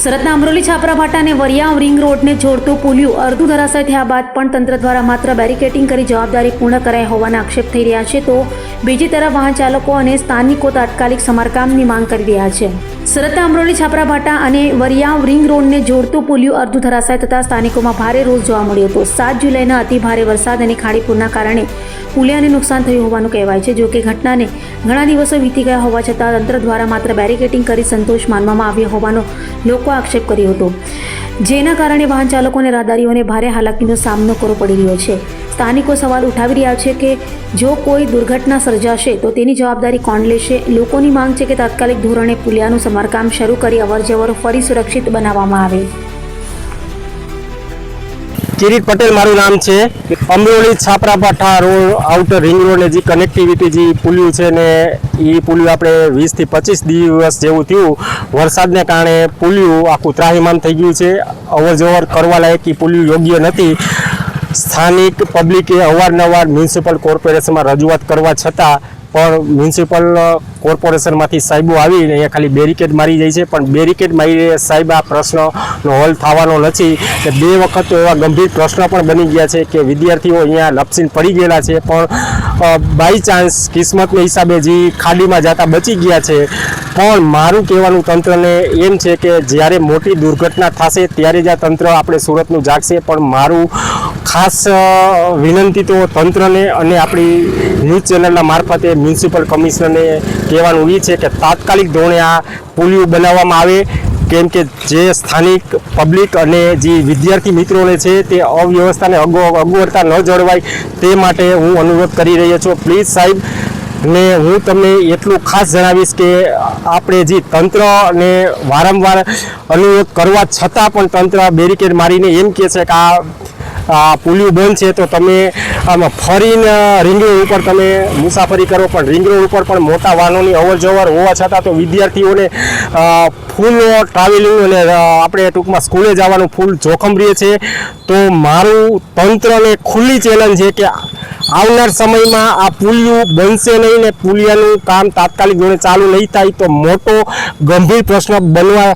સુરતના અમરોલી છાપરા ભાટા અને વરિયા રિંગ રોડને જોડતું પુલિયું અડધું ધરાશાય થયા બાદ પણ તંત્ર દ્વારા માત્ર બેરિકેડિંગ કરી જવાબદારી પૂર્ણ કરાઈ હોવાના આક્ષેપ થઈ રહ્યા છે, તો બીજી તરફ વાહન ચાલકો અને સ્થાનિકો તાત્કાલિક સમારકામની માંગ કરી રહ્યા છે. સુરતના અમરોલી છાપરા ભાટા અને વરિયા રિંગ રોડને જોડતું પુલિયું અડધું ધરાશાય થતાં સ્થાનિકોમાં ભારે રોષ જોવા મળ્યો હતો. 7 જુલાઈના અતિ ભારે વરસાદ અને ખાડીપૂરના કારણે પુલિયાને નુકસાન થયું હોવાનું કહેવાય છે. જો કે ઘટનાને ઘણા દિવસો વીતી ગયા હોવા છતાં તંત્ર દ્વારા માત્ર બેરિકેડિંગ કરી સંતોષ માનવામાં આવ્યો હોવાનો લોકો આક્ષેપ કર્યો હતો, જેના કારણે વાહન ચાલકો અને રાહદારીઓને ભારે હાલાકીનો સામનો કરવો પડી રહ્યો છે. સ્થાનિકો સવાલ ઉઠાવી રહ્યા છે કે જો કોઈ દુર્ઘટના સર્જાશે તો તેની જવાબદારી કોણ લેશે. લોકોની માંગ છે કે તાત્કાલિક ધોરણે પુલિયાનું સમારકામ શરૂ કરી અવરજવર ફરી સુરક્ષિત બનાવવામાં આવે. કિરીટ પટેલ મારું નામ છે. અમરોલી છાપરા ભાટા રોડ આઉટર રિંગ રોડ ને જે કનેક્ટિવિટી જે પુલિયું છે ને એ પુલિયું આપણે 20 થી 25 દિવસ જેવું થયું. વરસાદને કારણે પુલિયું આખું ત્રાહિમામ થઈ ગયું છે. અવરજવર કરવા લાયક એ પુલિયું યોગ્ય નથી. સ્થાનિક પબ્લિકે અવારનવાર મ્યુનિસિપલ કોર્પોરેશનમાં રજૂઆત કરવા છતાં પણ મ્યુનિસિપલ કોર્પોરેશનમાંથી સાહેબો આવીને અહીંયા ખાલી બેરિકેડ મારી જાય છે, પણ બેરિકેડ મારી સાહેબ આ પ્રશ્નનો હલ થવાનો નથી. કે 2 વખત તો એવા ગંભીર પ્રશ્નો પણ બની ગયા છે કે વિદ્યાર્થીઓ અહીંયા લપસીને પડી ગયેલા છે, પણ બાય ચાન્સ કિસ્મતના હિસાબે જે ખાડીમાં જતા બચી ગયા છે. પણ મારું કહેવાનું તંત્રને એમ છે કે જ્યારે મોટી દુર્ઘટના થશે ત્યારે જ આ તંત્ર આપણે સુરતનું જાગશે. પણ મારું ખાસ વિનંતી તો તંત્રને અને આપણી ન્યૂઝ ચેનલના મારફતે મ્યુનિસિપલ કમિશનરને કહેવાનું એ છે કે તાત્કાલિક ધોરણે આ પુલિયું બનાવવામાં આવે, કેમ કે જે સ્થાનિક પબ્લિક અને જે વિદ્યાર્થી મિત્રોને છે તે અવ્યવસ્થાને અગવડતા ન જળવાય તે માટે હું અનુરોધ કરી રહ્યો છું. પ્લીઝ સાહેબ ને હું તમને એટલું ખાસ જણાવીશ કે આપણે જે તંત્રને વારંવાર અનુરોધ કરવા છતાં પણ તંત્ર બેરિકેડ મારીને એમ કહે છે કે આ પુલિયું બંધ છે તો તમે આમાં ફરીને રિંગ રોડ ઉપર તમે મુસાફરી કરો. પણ રિંગ રોડ ઉપર પણ મોટા વાહનોની અવરજવર હોવા છતાં તો વિદ્યાર્થીઓને ફૂલ ટ્રાવેલિંગ અને આપણે ટૂંકમાં સ્કૂલે જવાનું ફૂલ જોખમ રહે છે. તો મારું તંત્રને ખુલ્લી ચેલેન્જ છે કે આવનાર સમયમાં આ પુલિયું બનશે નહીં ને પુલિયાનું કામ તાત્કાલિક ધોરણે ચાલુ નહીં થાય તો મોટો ગંભીર પ્રશ્ન બનવા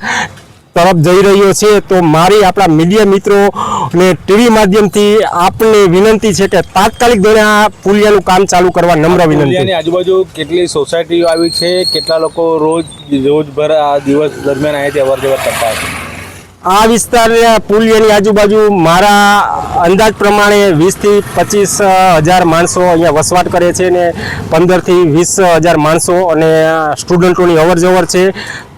તરફ જઈ રહ્યો છે. તો મારી આપણા મીડિયા મિત્રોને ટીવી માધ્યમથી આપને વિનંતી છે કે તાત્કાલિક ધોરણે આ પુલિયાનું કામ ચાલુ કરવા નમ્ર વિનંતી. આજુબાજુ કેટલી સોસાયટીઓ આવી છે, કેટલા લોકો રોજભર આ દિવસ દરમિયાન અહીંયાથી અવરજવર કરતા હશે? આ વિસ્તાર પુલિયાની આજુબાજુ મારા અંદાજ પ્રમાણે 20 થી 25 હજાર માણસો અહીંયા વસવાટ કરે છે ને 15 થી 20 હજાર માણસો અને સ્ટુડન્ટોની અવરજવર છે.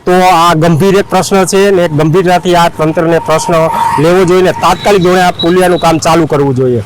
તો આ ગંભીર એક પ્રશ્ન છે ને એક ગંભીરતાથી આ તંત્રને પ્રશ્ન લેવો જોઈએ ને તાત્કાલિક ધોરણે આ પુલિયાનું કામ ચાલુ કરવું જોઈએ.